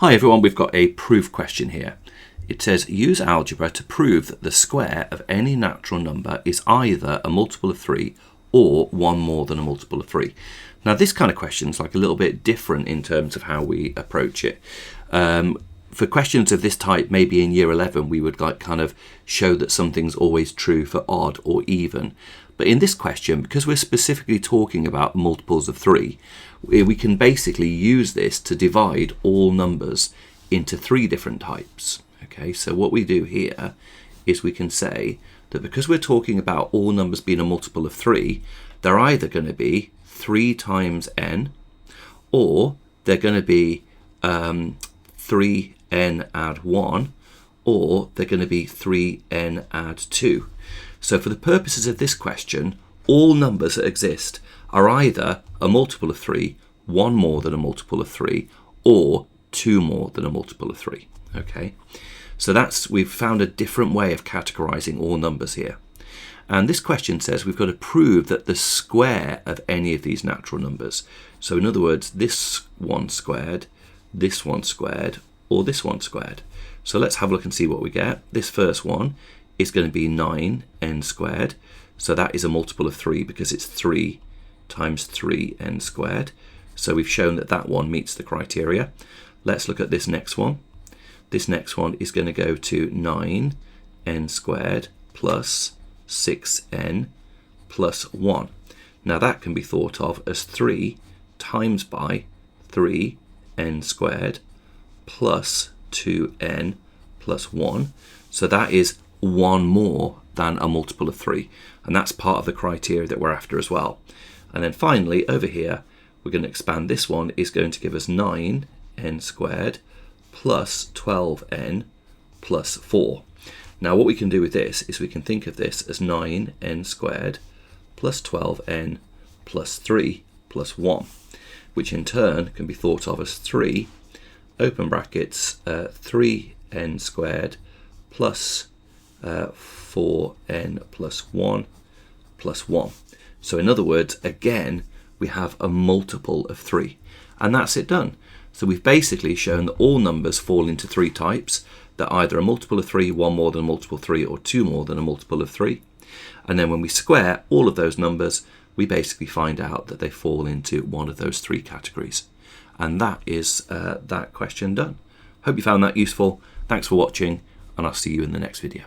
Hi everyone, we've got a proof question here. It says use algebra to prove that the square of any natural number is either a multiple of 3 or one more than a multiple of 3. Now this kind of question is like a little bit different in terms of how we approach it. For questions of this type, maybe in year 11 we would like kind of show that something's always true for odd or even. But in this question, because we're specifically talking about multiples of 3, we can basically use this to divide all numbers into 3 different types. Okay, so what we do here is we can say that because we're talking about all numbers being a multiple of 3, they're either going to be 3 times n, or they're going to be 3n add 1, or they're going to be 3n add 2. So for the purposes of this question, all numbers that exist are either a multiple of 3, one more than a multiple of 3, or 2 more than a multiple of 3. Okay, so we've found a different way of categorizing all numbers here. And this question says we've got to prove that the square of any of these natural numbers, so in other words, this one squared, this one squared, or this one squared. So let's have a look and see what we get. This first one is going to be 9n squared. So that is a multiple of 3 because it's 3 times 3n squared. So we've shown that that one meets the criteria. Let's look at this next one. This next one is going to go to 9n squared plus 6n plus 1. Now that can be thought of as 3 times by 3n squared plus 2n plus 1. So that is one more than a multiple of 3, and that's part of the criteria that we're after as well. And then finally over here we're going to expand. This one is going to give us 9n squared plus 12n plus 4. Now what we can do with this is we can think of this as 9n squared plus 12n plus 3 plus 1, which in turn can be thought of as 3 open brackets 3n squared plus 4n plus 1 plus 1. So in other words, again, we have a multiple of 3, and that's it done. So we've basically shown that all numbers fall into 3 types. They're either a multiple of 3, one more than a multiple of 3, or 2 more than a multiple of 3. And then when we square all of those numbers, we basically find out that they fall into one of those 3 categories. And that is that question done. Hope you found that useful. Thanks for watching, and I'll see you in the next video.